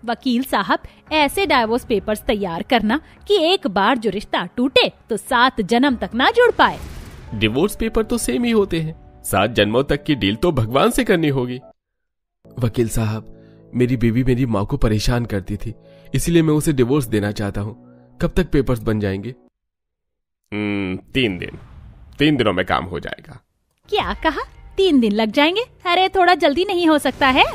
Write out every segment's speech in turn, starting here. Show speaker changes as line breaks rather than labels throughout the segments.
वकील साहब, ऐसे डाइवोर्स पेपर्स तैयार करना कि एक बार जो रिश्ता टूटे तो 7 जन्म तक ना जुड़ पाए।
डिवोर्स पेपर तो सेम ही होते हैं, 7 जन्मों तक की डील तो भगवान से करनी होगी।
वकील साहब, मेरी बीवी मेरी माँ को परेशान करती थी, इसीलिए मैं उसे डिवोर्स देना चाहता हूँ। कब तक पेपर्स बन जाएंगे?
3 दिन। 3 दिनों में काम हो जाएगा।
क्या कहा? 3 दिन लग जाएंगे? अरे थोड़ा जल्दी नहीं हो सकता है?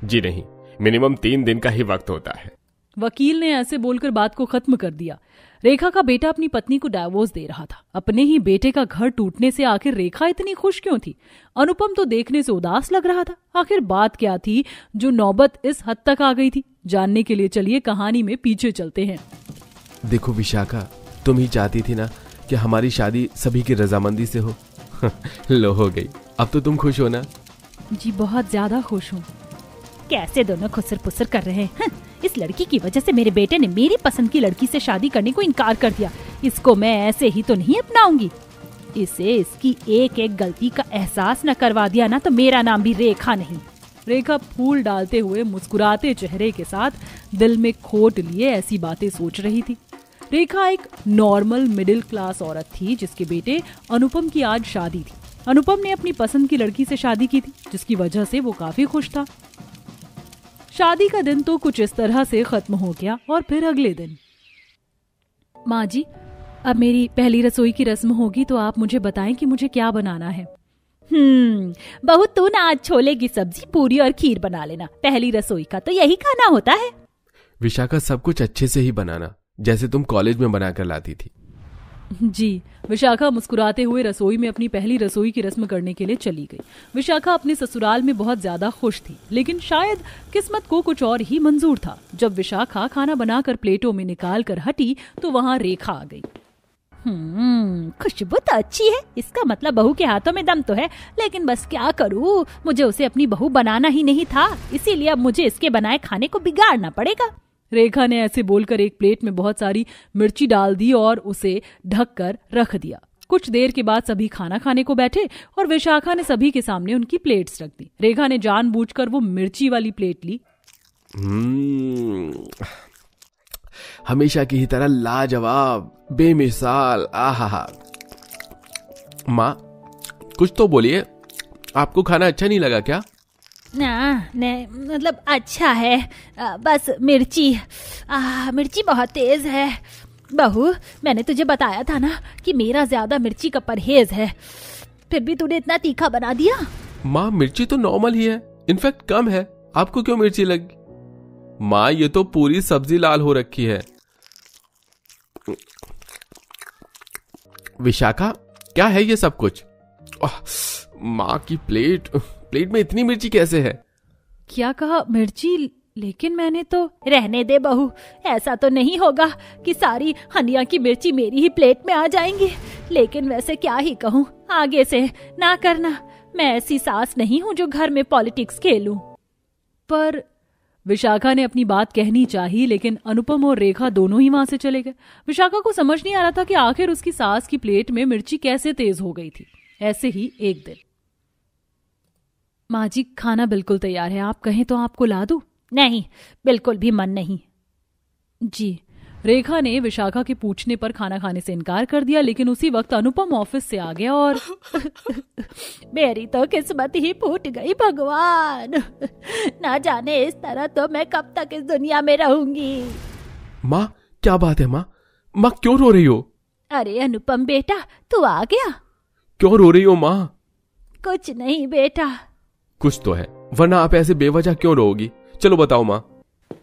जी नहीं, मिनिमम 3 दिन का ही वक्त होता है।
वकील ने ऐसे बोलकर बात को खत्म कर दिया। रेखा का बेटा अपनी पत्नी को डाइवोर्स दे रहा था। अपने ही बेटे का घर टूटने से आखिर रेखा इतनी खुश क्यों थी? अनुपम तो देखने से उदास लग रहा था। आखिर बात क्या थी जो नौबत इस हद तक आ गई थी? जानने के लिए चलिए कहानी में पीछे चलते हैं।
देखो विशाखा, तुम ही चाहती थी ना कि हमारी शादी सभी की रजामंदी से हो। लो, हो गई। अब तो तुम खुश हो ना?
जी बहुत ज्यादा खुश हूँ।
कैसे दोनों खुसर पुसर कर रहे हैं। इस लड़की की वजह से मेरे बेटे ने मेरी पसंद की लड़की से शादी करने को इनकार कर दिया। इसको मैं ऐसे ही तो नहीं अपनाऊंगी। इसे इसकी एक एक गलती का एहसास न करवा दिया ना तो मेरा नाम भी रेखा नहीं।
रेखा फूल डालते हुए मुस्कुराते चेहरे के साथ दिल में खोट लिए ऐसी बातें सोच रही थी। रेखा एक नॉर्मल मिडिल क्लास औरत थी जिसके बेटे अनुपम की आज शादी थी। अनुपम ने अपनी पसंद की लड़की से शादी की थी, जिसकी वजह से वो काफी खुश था। शादी का दिन तो कुछ इस तरह से खत्म हो गया और फिर अगले दिन, माँ जी, अब मेरी पहली रसोई की रस्म होगी तो आप मुझे बताएं कि मुझे क्या बनाना है।
बहू, तू ना आज छोले की सब्जी, पूरी और खीर बना लेना। पहली रसोई का तो यही खाना होता है।
विशाखा, सब कुछ अच्छे से ही बनाना, जैसे तुम कॉलेज में बनाकर लाती थी।
जी। विशाखा मुस्कुराते हुए रसोई में अपनी पहली रसोई की रस्म करने के लिए चली गई। विशाखा अपने ससुराल में बहुत ज्यादा खुश थी, लेकिन शायद किस्मत को कुछ और ही मंजूर था। जब विशाखा खाना बनाकर प्लेटों में निकाल कर हटी तो वहां रेखा आ गई।
खुशबू तो अच्छी है, इसका मतलब बहू के हाथों में दम तो है। लेकिन बस क्या करूँ, मुझे उसे अपनी बहू बनाना ही नहीं था, इसीलिए अब मुझे इसके बनाए खाने को बिगाड़ना पड़ेगा।
रेखा ने ऐसे बोलकर एक प्लेट में बहुत सारी मिर्ची डाल दी और उसे ढककर रख दिया। कुछ देर के बाद सभी खाना खाने को बैठे और विशाखा ने सभी के सामने उनकी प्लेट्स रख दी। रेखा ने जानबूझकर वो मिर्ची वाली प्लेट ली।
हमेशा की ही तरह लाजवाब, बेमिसाल। आहा। माँ, कुछ तो बोलिए, आपको खाना अच्छा नहीं लगा क्या?
नहीं, मतलब अच्छा है, बस मिर्ची बहुत तेज है। बहू, मैंने तुझे बताया था ना कि मेरा ज्यादा मिर्ची का परहेज है, फिर भी तूने इतना तीखा बना दिया।
माँ, मिर्ची तो नॉर्मल ही है, इनफैक्ट कम है, आपको क्यों मिर्ची लगी? माँ, ये तो पूरी सब्जी लाल हो रखी है। विशाखा, क्या है ये सब कुछ? माँ की प्लेट में इतनी मिर्ची कैसे है?
क्या कहा? मिर्ची? लेकिन मैंने तो।
रहने दे बहू, ऐसा तो नहीं होगा कि सारी हनिया की मिर्ची मेरी ही प्लेट में आ जाएंगी। लेकिन वैसे क्या ही कहूँ, आगे से ना करना। मैं ऐसी सास नहीं हूँ जो घर में पॉलिटिक्स खेलूं।
पर विशाखा ने अपनी बात कहनी चाहिए, लेकिन अनुपम और रेखा दोनों ही वहां से चले गए। विशाखा को समझ नहीं आ रहा था कि आखिर उसकी सास की प्लेट में मिर्ची कैसे तेज हो गई थी। ऐसे ही एक दिन, माँ जी, खाना बिल्कुल तैयार है, आप कहें तो आपको ला दूं?
नहीं, बिल्कुल भी मन नहीं।
जी। रेखा ने विशाखा के पूछने पर खाना खाने से इनकार कर दिया, लेकिन उसी वक्त अनुपम ऑफिस से आ गया और
मेरी तो किस्मत ही फूट गई भगवान। ना जाने इस तरह तो मैं कब तक इस दुनिया में रहूंगी।
माँ, क्या बात है माँ? माँ, क्यों रो रही हो?
अरे अनुपम बेटा, तू आ गया।
क्यों रो रही हो माँ?
कुछ नहीं बेटा।
कुछ तो है, वरना आप ऐसे बेवजह क्यों रोओगी? चलो बताओ माँ।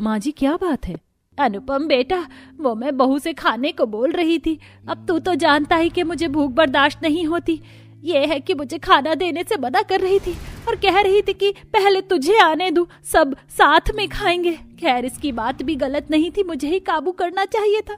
माँ जी, क्या बात है?
अनुपम बेटा, वो मैं बहू से खाने को बोल रही थी। अब तू तो जानता ही कि मुझे भूख बर्दाश्त नहीं होती। ये है कि मुझे खाना देने से मना कर रही थी और कह रही थी कि पहले तुझे आने दूं, सब साथ में खाएंगे। खैर, इसकी बात भी गलत नहीं थी, मुझे ही काबू करना चाहिए था।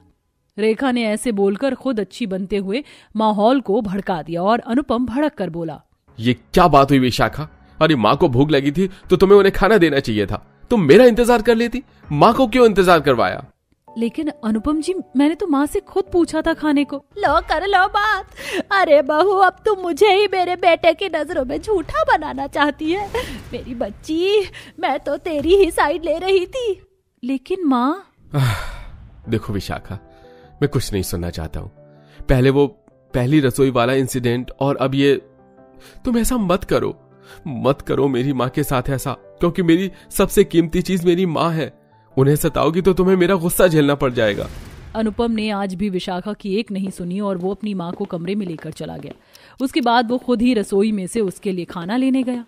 रेखा ने ऐसे बोलकर खुद अच्छी बनते हुए माहौल को भड़का दिया और अनुपम भड़क कर बोला,
ये क्या बात हुई विशाखा? अरे माँ को भूख लगी थी तो तुम्हें उन्हें खाना देना चाहिए था, तुम मेरा इंतजार कर लेती, माँ को क्यों इंतजार करवाया?
लेकिन अनुपम जी, मैंने तो माँ से खुद पूछा था खाने को।
लो कर लो बात। अरे बहू, अब तुम मुझे ही मेरे बेटे की नजरों में झूठा बनाना चाहती है। मेरी बच्ची, मैं तो तेरी ही साइड ले रही थी।
लेकिन माँ।
देखो विशाखा, मैं कुछ नहीं सुनना चाहता हूं। पहले वो पहली रसोई वाला इंसिडेंट और अब ये। तुम ऐसा मत करो मेरी माँ के साथ ऐसा, क्योंकि मेरी सबसे कीमती चीज मेरी माँ है। उन्हें सताओगी तो तुम्हें मेरा गुस्सा झेलना पड़ जाएगा।
अनुपम ने आज भी विशाखा की एक नहीं सुनी और वो अपनी माँ को कमरे में लेकर चला गया। उसके बाद वो खुद ही रसोई में से उसके लिए खाना लेने गया।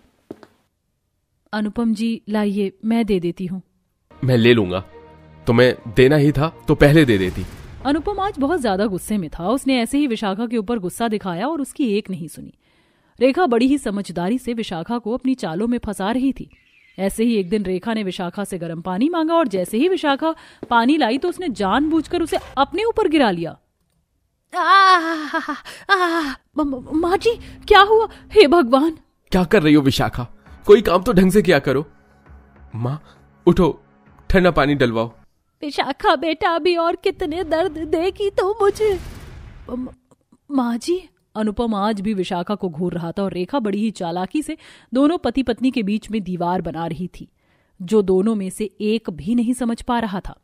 अनुपम जी लाइए, मैं दे देती हूँ।
मैं ले लूंगा, तुम्हें देना ही था तो पहले दे देती।
अनुपम आज बहुत ज्यादा गुस्से में था। उसने ऐसे ही विशाखा के ऊपर गुस्सा दिखाया और उसकी एक नहीं सुनी। रेखा बड़ी ही समझदारी से विशाखा को अपनी चालों में फंसा रही थी। ऐसे ही एक दिन रेखा ने विशाखा से गर्म पानी मांगा और जैसे ही विशाखा पानी लाई तो उसने जानबूझकर उसे अपने ऊपर गिरा लिया। माँ जी, क्या हुआ? हे भगवान!
क्या कर रही हो विशाखा? कोई काम तो ढंग से किया करो। माँ उठो, ठंडा पानी डलवाओ।
विशाखा बेटा, अभी और कितने दर्द देगी तो मुझे।
माँ जी। अनुपम आज भी विशाखा को घूर रहा था और रेखा बड़ी ही चालाकी से दोनों पति पत्नी के बीच में दीवार बना रही थी, जो दोनों में से एक भी नहीं समझ पा रहा था।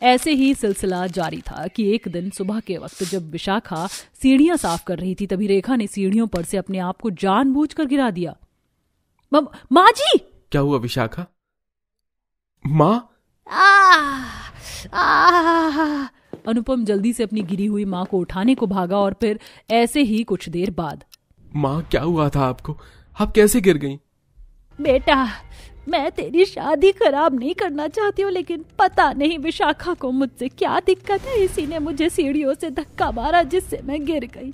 ऐसे ही सिलसिला जारी था कि एक दिन सुबह के वक्त जब विशाखा सीढ़ियां साफ कर रही थी, तभी रेखा ने सीढ़ियों पर से अपने आप को जानबूझकर गिरा दिया। माँ जी!
क्या हुआ विशाखा? माँ!
अनुपम जल्दी से अपनी गिरी हुई माँ को उठाने को भागा और फिर ऐसे ही कुछ देर बाद।
माँ, क्या हुआ था आपको? आप कैसे गिर गईं?
बेटा, मैं तेरी शादी खराब नहीं करना चाहती हूँ, लेकिन पता नहीं विशाखा को मुझसे क्या दिक्कत है। इसी ने मुझे सीढ़ियों से धक्का मारा जिससे मैं गिर गई।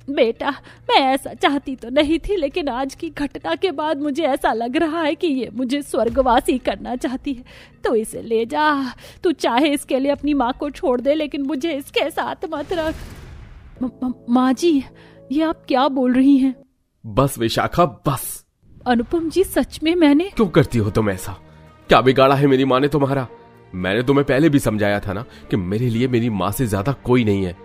बेटा, मैं ऐसा चाहती तो नहीं थी, लेकिन आज की घटना के बाद मुझे ऐसा लग रहा है कि ये मुझे स्वर्गवासी करना चाहती है। तो इसे ले जा। तू चाहे इसके लिए अपनी माँ को छोड़ दे, लेकिन मुझे इसके साथ मत रख।
माँ जी, ये आप क्या बोल रही हैं?
बस विशाखा, बस।
अनुपम जी, सच में मैंने।
क्यों करती हो तुम ऐसा? क्या बिगाड़ा है मेरी माँ ने तुम्हारा? मैंने तुम्हें पहले भी समझाया था ना कि मेरे लिए मेरी माँ से ज्यादा कोई नहीं है,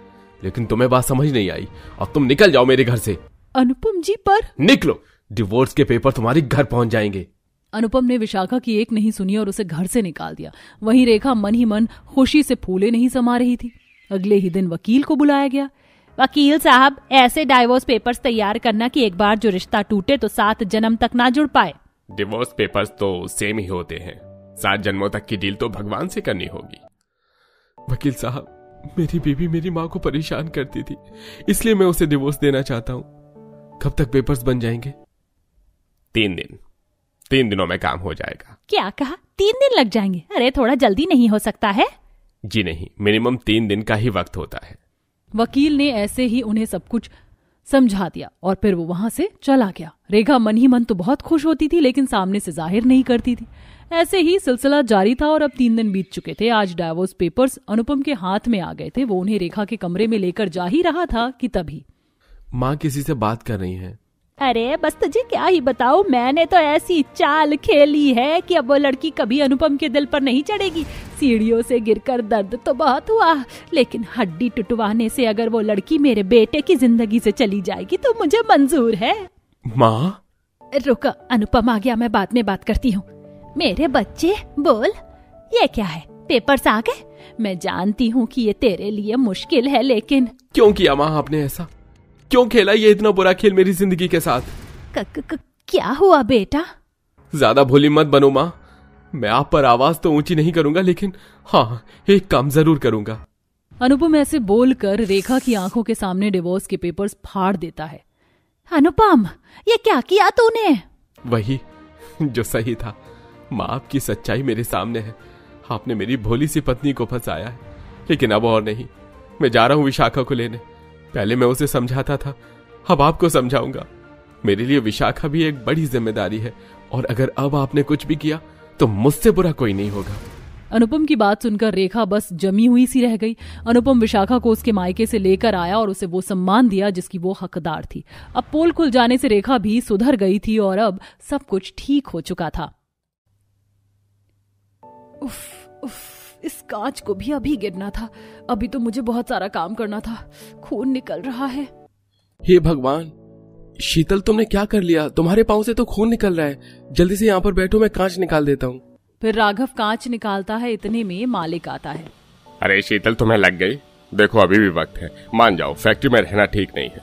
लेकिन तुम्हें बात समझ नहीं आई। अब तुम निकल जाओ मेरे घर से।
अनुपम जी, पर।
निकलो, डिवोर्स के पेपर तुम्हारे घर पहुंच जाएंगे।
अनुपम ने विशाखा की एक नहीं सुनी और उसे घर से निकाल दिया। वहीं रेखा मन ही मन खुशी से फूले नहीं समा रही थी। अगले ही दिन वकील को बुलाया गया।
वकील साहब, ऐसे डाइवोर्स पेपर्स तैयार करना कि एक बार जो रिश्ता टूटे तो 7 जन्म तक ना जुड़ पाए।
डिवोर्स पेपर्स तो सेम ही होते हैं। 7 जन्मों तक की डील तो भगवान से करनी होगी।
वकील साहब, मेरी बीवी मेरी माँ को परेशान करती थी, इसलिए मैं उसे डिवोर्स देना चाहता हूँ। कब तक पेपर्स बन जाएंगे?
3 दिन। 3 दिनों में काम हो जाएगा।
क्या कहा? 3 दिन लग जाएंगे? अरे थोड़ा जल्दी नहीं हो सकता है?
जी नहीं, मिनिमम 3 दिन का ही वक्त होता है।
वकील ने ऐसे ही उन्हें सब कुछ समझा दिया और फिर वो वहां से चला गया। रेखा मन ही मन तो बहुत खुश होती थी, लेकिन सामने से जाहिर नहीं करती थी। ऐसे ही सिलसिला जारी था और अब 3 दिन बीत चुके थे। आज डाइवोर्स पेपर्स अनुपम के हाथ में आ गए थे। वो उन्हें रेखा के कमरे में लेकर जा ही रहा था कि तभी।
माँ किसी से बात कर रही हैं।
अरे बस तुझे क्या ही बताऊं, मैंने तो ऐसी चाल खेली है कि अब वो लड़की कभी अनुपम के दिल पर नहीं चढ़ेगी। सीढ़ियों से गिरकर दर्द तो बहुत हुआ, लेकिन हड्डी टुटवाने से अगर वो लड़की मेरे बेटे की जिंदगी से चली जाएगी तो मुझे मंजूर है।
माँ!
रुक, अनुपम आ गया, मैं बाद में बात करती हूँ। मेरे बच्चे, बोल, ये क्या है? पेपर्स आ गए? मैं जानती हूँ कि ये तेरे लिए मुश्किल है, लेकिन
क्यों किया माँ आपने ऐसा? क्यों खेला ये इतना बुरा खेल मेरी जिंदगी के साथ?
क्या हुआ बेटा?
ज्यादा भोली मत बनो माँ। मैं आप पर आवाज तो ऊंची नहीं करूंगा, लेकिन हाँ, एक काम जरूर करूंगा।
अनुपम ऐसे बोलकर रेखा की आंखों के सामने डिवोर्स के पेपर्स फाड़ देता है।
अनुपम, ये क्या किया तूने?
वही जो सही था माँ, आपकी सच्चाई मेरे सामने है। आपने मेरी भोली सी पत्नी को फंसाया है, लेकिन अब और नहीं। मैं जा रहा हूँ विशाखा को लेने। पहले मैं उसे समझाता था, अब आपको समझाऊंगा। मेरे लिए विशाखा भी एक बड़ी जिम्मेदारी है, और अगर अब आपने कुछ भी किया तो मुझसे बुरा कोई नहीं होगा।
अनुपम की बात सुनकर रेखा बस जमी हुई सी रह गई। अनुपम विशाखा को उसके मायके से लेकर आया और उसे वो सम्मान दिया जिसकी वो हकदार थी। अब पोल खुल जाने से रेखा भी सुधर गई थी और अब सब कुछ ठीक हो चुका था। उफ, इस कांच को भी अभी गिरना था। अभी तो मुझे बहुत सारा काम करना था। खून निकल रहा है।
हे भगवान, शीतल तुमने क्या कर लिया? तुम्हारे पांव से तो खून निकल रहा है। जल्दी से यहाँ पर बैठो, मैं कांच निकाल देता हूँ।
फिर राघव कांच निकालता है, इतने में मालिक आता है।
अरे शीतल, तुम्हें लग गई? देखो अभी भी वक्त है, मान जाओ फैक्ट्री में रहना ठीक नहीं है,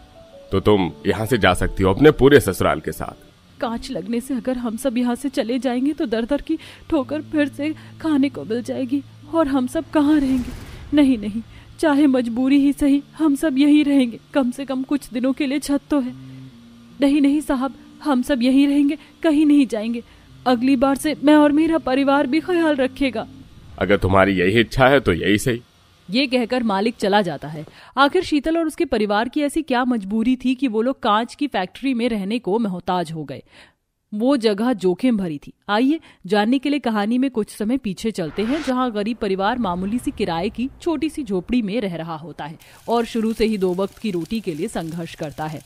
तो तुम यहाँ से जा सकती हो अपने पूरे ससुराल के साथ।
कांच लगने से अगर हम सब यहाँ से चले जाएंगे तो दर दर की ठोकर फिर से खाने को मिल जाएगी, और हम सब कहाँ रहेंगे? नहीं नहीं, चाहे मजबूरी ही सही, हम सब यहीं रहेंगे, कम से कम कुछ दिनों के लिए छत तो है। नहीं नहीं साहब, हम सब यहीं रहेंगे, कहीं नहीं जाएंगे। अगली बार से मैं और मेरा परिवार भी ख्याल रखेगा।
अगर तुम्हारी यही इच्छा है तो यही सही।
ये कहकर मालिक चला जाता है। आखिर शीतल और उसके परिवार की ऐसी क्या मजबूरी थी कि वो लोग कांच की फैक्ट्री में रहने को मोहताज हो गए? वो जगह जोखिम भरी थी। आइए जानने के लिए कहानी में कुछ समय पीछे चलते हैं, जहां गरीब परिवार मामूली सी किराए की छोटी सी झोपड़ी में रह रहा होता है और शुरू से ही 2 वक्त की रोटी के लिए संघर्ष करता है।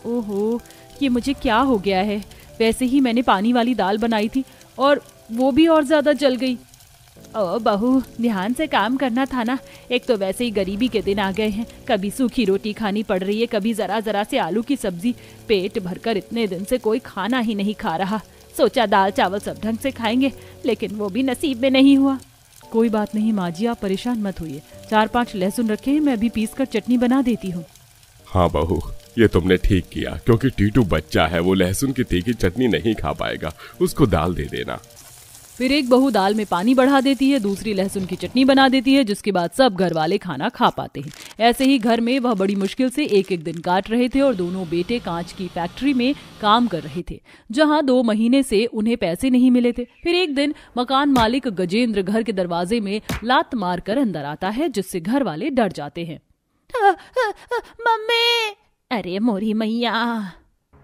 ओहो, ये मुझे क्या हो गया है? वैसे ही मैंने पानी वाली दाल बनाई थी और वो भी और ज्यादा जल गई। ओ बहू, ध्यान से काम करना था ना। एक तो वैसे ही गरीबी के दिन आ गए हैं, कभी सूखी रोटी खानी पड़ रही है, कभी जरा जरा से आलू की सब्जी। पेट भरकर इतने दिन से कोई खाना ही नहीं खा रहा। सोचा दाल चावल सब ढंग से खाएंगे, लेकिन वो भी नसीब में नहीं हुआ। कोई बात नहीं माँ जी, आप परेशान मत होइए। 4-5 लहसुन रखे हैं, मैं अभी पीस कर चटनी बना देती हूँ।
हाँ बहू, ये तुमने ठीक किया, क्योंकि टीटू बच्चा है, वो लहसुन की तीखी चटनी नहीं खा पाएगा, उसको दाल दे देना।
फिर एक बहू दाल में पानी बढ़ा देती है, दूसरी लहसुन की चटनी बना देती है, जिसके बाद सब घर वाले खाना खा पाते हैं। ऐसे ही घर में वह बड़ी मुश्किल से एक एक दिन काट रहे थे और दोनों बेटे कांच की फैक्ट्री में काम कर रहे थे, जहां 2 महीने से उन्हें पैसे नहीं मिले थे। फिर एक दिन मकान मालिक गजेंद्र घर के दरवाजे में लात मार कर अंदर आता है, जिससे घर वाले डर जाते हैं।
मम्मी! अरे मोरी मैया!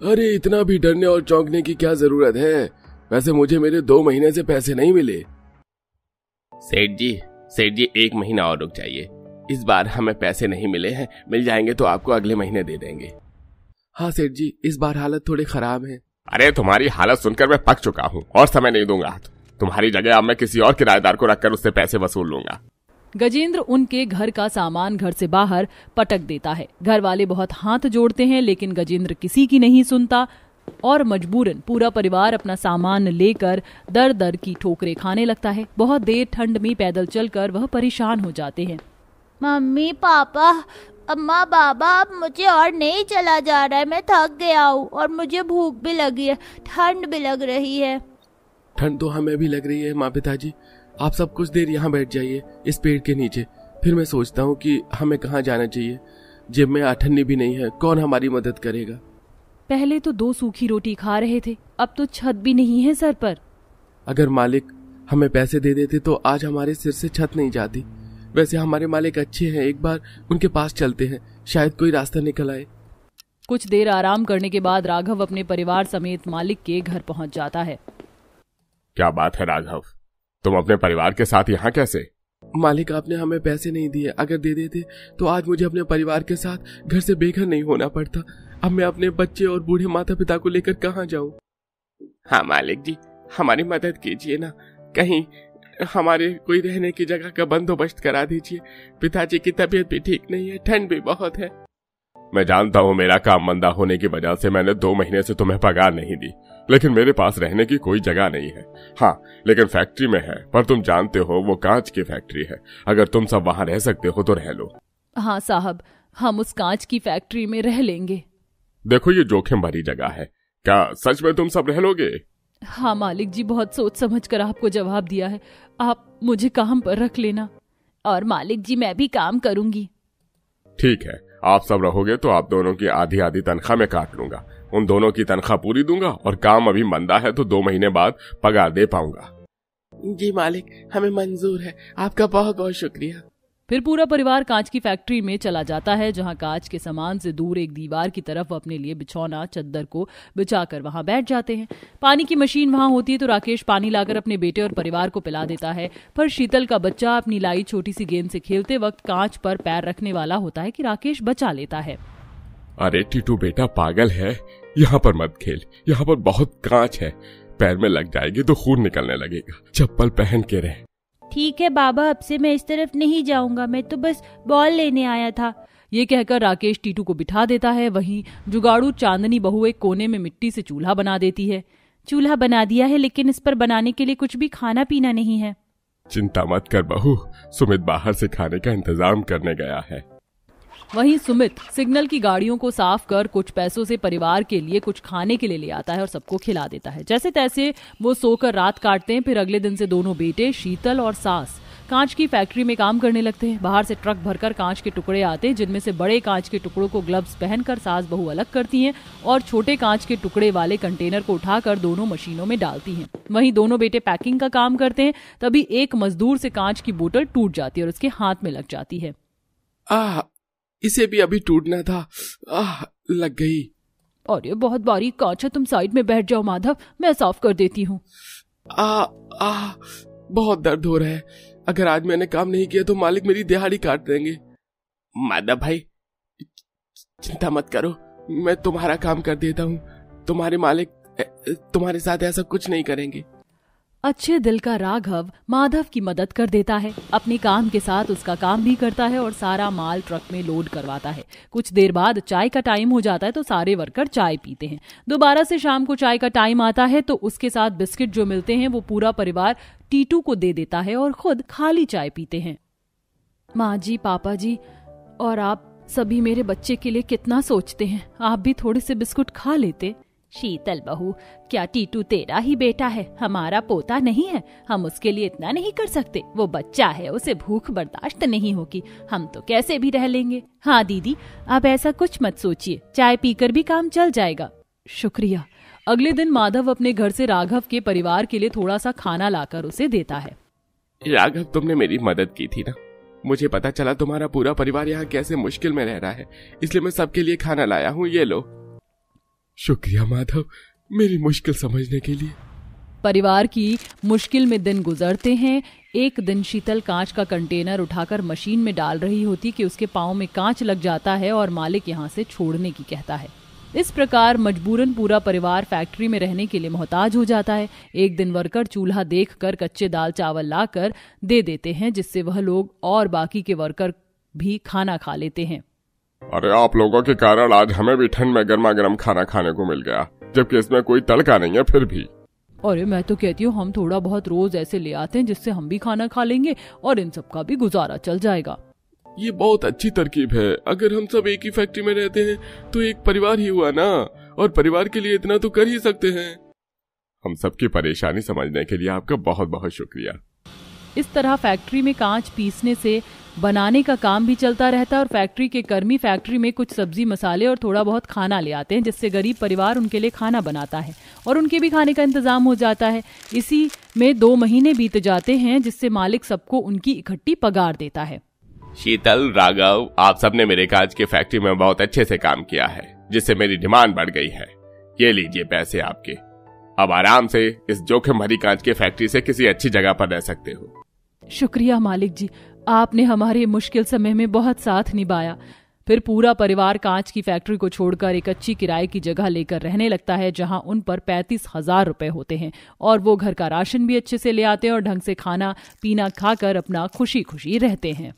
अरे इतना भी डरने और चौंकने की क्या जरूरत है? वैसे मुझे मेरे 2 महीने से पैसे नहीं मिले।
सेठ जी 1 महीना और रुक जाइए, इस बार हमें पैसे नहीं मिले हैं, मिल जाएंगे तो आपको अगले महीने दे देंगे।
हाँ सेठ जी, इस बार हालत थोड़ी खराब है।
अरे तुम्हारी हालत सुनकर मैं पक चुका हूँ और समय नहीं दूंगा। तुम्हारी जगह अब मैं किसी और किराएदार को रखकर उससे पैसे वसूल लूंगा।
गजेंद्र उनके घर का सामान घर से बाहर पटक देता है। घर वाले बहुत हाथ जोड़ते हैं, लेकिन गजेंद्र किसी की नहीं सुनता और मजबूरन पूरा परिवार अपना सामान लेकर दर दर की ठोकरें खाने लगता है। बहुत देर ठंड में पैदल चलकर वह परेशान हो जाते हैं।
मम्मी, पापा, अम्मा, बाबा, अब मुझे और नहीं चला जा रहा है। मैं थक गया हूँ और मुझे भूख भी लगी है, ठंड भी लग रही है।
ठंड तो हमें भी लग रही है माँ पिताजी। आप सब कुछ देर यहाँ बैठ जाइए इस पेड़ के नीचे, फिर मैं सोचता हूँ कि हमें कहाँ जाना चाहिए। जेब में आठन्नी भी नहीं है, कौन हमारी मदद करेगा?
पहले तो 2 सूखी रोटी खा रहे थे, अब तो छत भी नहीं है सर पर।
अगर मालिक हमें पैसे दे देते तो आज हमारे सिर से छत नहीं जाती। वैसे हमारे मालिक अच्छे हैं, एक बार उनके पास चलते हैं, शायद कोई रास्ता निकल आए।
कुछ देर आराम करने के बाद राघव अपने परिवार समेत मालिक के घर पहुंच जाता है।
क्या बात है राघव, तुम अपने परिवार के साथ यहाँ कैसे?
मालिक, आपने हमें पैसे नहीं दिए, अगर दे देते तो आज मुझे अपने परिवार के साथ घर से बेघर नहीं होना पड़ता। अब मैं अपने बच्चे और बूढ़े माता पिता को लेकर कहाँ जाऊँ?
हाँ मालिक जी, हमारी मदद कीजिए ना, कहीं हमारे कोई रहने की जगह का बंदोबस्त करा दीजिए। पिताजी की तबीयत भी ठीक नहीं है, ठंड भी बहुत है। मैं जानता हूँ मेरा काम मंदा होने की वजह से मैंने 2 महीने से तुम्हें पगार नहीं दी, लेकिन मेरे पास रहने की कोई जगह नहीं है। हाँ, लेकिन फैक्ट्री में है, पर तुम जानते हो वो कांच की फैक्ट्री है। अगर तुम सब वहाँ रह सकते हो तो रह लो।
हाँ साहब, हम उस कांच की फैक्ट्री में रह लेंगे।
देखो ये जोखिम भरी जगह है, क्या सच में तुम सब रह लोगे?
हाँ मालिक जी, बहुत सोच समझ कर आपको जवाब दिया है। आप मुझे काम पर रख लेना।
और मालिक जी, मैं भी काम करूंगी।
ठीक है, आप सब रहोगे तो आप दोनों की आधी आधी तनख्वाह मैं काट लूंगा। उन दोनों की तनख्वाह पूरी दूंगा और काम अभी मंदा है तो 2 महीने बाद पगार दे पाऊंगा।
जी मालिक, हमें मंजूर है, आपका बहुत बहुत शुक्रिया।
फिर पूरा परिवार कांच की फैक्ट्री में चला जाता है, जहां कांच के सामान से दूर एक दीवार की तरफ अपने लिए बिछौना चद्दर को बिछाकर वहां बैठ जाते हैं। पानी की मशीन वहां होती है तो राकेश पानी लाकर अपने बेटे और परिवार को पिला देता है, पर शीतल का बच्चा अपनी लाई छोटी सी गेंद से खेलते वक्त कांच पर पैर रखने वाला होता है कि राकेश बचा लेता है।
अरे टीटू बेटा, पागल है, यहाँ पर मत खेल, यहाँ पर बहुत कांच है, पैर में लग जाएगी तो खून निकलने लगेगा, चप्पल पहन के रहे।
ठीक है बाबा, अब से मैं इस तरफ नहीं जाऊंगा, मैं तो बस बॉल लेने आया था।
ये कहकर राकेश टीटू को बिठा देता है। वहीं जुगाड़ू चांदनी बहू एक कोने में मिट्टी से चूल्हा बना देती है।
चूल्हा बना दिया है, लेकिन इस पर बनाने के लिए कुछ भी खाना पीना नहीं है।
चिंता मत कर बहू, सुमित बाहर से खाने का इंतजाम करने गया है।
वहीं सुमित सिग्नल की गाड़ियों को साफ कर कुछ पैसों से परिवार के लिए कुछ खाने के लिए ले आता है और सबको खिला देता है। जैसे तैसे वो सोकर रात काटते हैं। फिर अगले दिन से दोनों बेटे शीतल और सास कांच की फैक्ट्री में काम करने लगते हैं। बाहर से ट्रक भरकर कांच के टुकड़े आते हैं, जिनमें से बड़े कांच के टुकड़ों को ग्लव्स पहनकर सास बहू अलग करती हैं और छोटे कांच के टुकड़े वाले कंटेनर को उठाकर दोनों मशीनों में डालती हैं। वहीं दोनों बेटे पैकिंग का काम करते हैं। तभी एक मजदूर से कांच की बोतल टूट जाती है और उसके हाथ में लग जाती है।
इसे भी अभी टूटना था। लग गई।
और ये बहुत बारीक कांच है, तुम साइड में बैठ जाओ माधव, मैं साफ कर देती हूँ।
बहुत दर्द हो रहा है। अगर आज मैंने काम नहीं किया तो मालिक मेरी दिहाड़ी काट देंगे। माधव भाई चिंता मत करो, मैं तुम्हारा काम कर देता हूँ। तुम्हारे मालिक तुम्हारे साथ ऐसा कुछ नहीं करेंगे।
अच्छे दिल का राघव माधव की मदद कर देता है। अपने काम के साथ उसका काम भी करता है और सारा माल ट्रक में लोड करवाता है। कुछ देर बाद चाय का टाइम हो जाता है तो सारे वर्कर चाय पीते हैं। दोबारा से शाम को चाय का टाइम आता है तो उसके साथ बिस्किट जो मिलते हैं वो पूरा परिवार टीटू को दे देता है और खुद खाली चाय पीते हैं।
माँ जी, पापा जी और आप सभी मेरे बच्चे के लिए कितना सोचते हैं। आप भी थोड़े से बिस्कुट खा लेते। शीतल बहू, क्या टीटू तेरा ही बेटा है, हमारा पोता नहीं है? हम उसके लिए इतना नहीं कर सकते। वो बच्चा है, उसे भूख बर्दाश्त नहीं होगी, हम तो कैसे भी रह लेंगे। हाँ दीदी, आप ऐसा कुछ मत सोचिए, चाय पीकर भी काम चल जाएगा।
शुक्रिया। अगले दिन माधव अपने घर से राघव के परिवार के लिए थोड़ा सा खाना लाकर उसे देता है।
राघव, तुमने मेरी मदद की थी ना। मुझे पता चला तुम्हारा पूरा परिवार यहाँ कैसे मुश्किल में रह रहा है, इसलिए मैं सबके लिए खाना लाया हूँ। ये लो।
शुक्रिया माधव, मेरी मुश्किल समझने के लिए।
परिवार की मुश्किल में दिन गुजरते हैं। एक दिन शीतल कांच का कंटेनर उठाकर मशीन में डाल रही होती कि उसके पांव में कांच लग जाता है और मालिक यहां से छोड़ने की कहता है। इस प्रकार मजबूरन पूरा परिवार फैक्ट्री में रहने के लिए मोहताज हो जाता है। एक दिन वर्कर चूल्हा देखकर कच्चे दाल चावल लाकर दे देते हैं, जिससे वह लोग और बाकी के वर्कर भी खाना खा लेते हैं।
अरे आप लोगों के कारण आज हमें भी ठंड में गर्मा गर्म खाना खाने को मिल गया, जबकि इसमें कोई तड़का नहीं है फिर भी।
अरे मैं तो कहती हूँ हम थोड़ा बहुत रोज ऐसे ले आते हैं जिससे हम भी खाना खा लेंगे और इन सब का भी गुजारा चल जाएगा।
ये बहुत अच्छी तरकीब है। अगर हम सब एक ही फैक्ट्री में रहते हैं तो एक परिवार ही हुआ ना, और परिवार के लिए इतना तो कर ही सकते हैं।
हम सबकी परेशानी समझने के लिए आपका बहुत बहुत शुक्रिया।
इस तरह फैक्ट्री में कांच पीसने से बनाने का काम भी चलता रहता है और फैक्ट्री के कर्मी फैक्ट्री में कुछ सब्जी मसाले और थोड़ा बहुत खाना ले आते हैं, जिससे गरीब परिवार उनके लिए खाना बनाता है और उनके भी खाने का इंतजाम हो जाता है। इसी में 2 महीने बीत जाते हैं, जिससे मालिक सबको उनकी इकट्ठी पगार देता है।
शीतल, राघव, आप सबने मेरे कांच की फैक्ट्री में बहुत अच्छे से काम किया है, जिससे मेरी डिमांड बढ़ गई है। ये लीजिए पैसे आपके। अब आराम से इस जोखिम भरी कांच की फैक्ट्री से किसी अच्छी जगह पर रह सकते हो।
शुक्रिया मालिक जी, आपने हमारे मुश्किल समय में बहुत साथ निभाया। फिर पूरा परिवार कांच की फैक्ट्री को छोड़कर एक अच्छी किराए की जगह लेकर रहने लगता है, जहां उन पर 35,000 रुपए होते हैं और वो घर का राशन भी अच्छे से ले आते हैं और ढंग से खाना पीना खाकर अपना खुशी खुशी रहते हैं।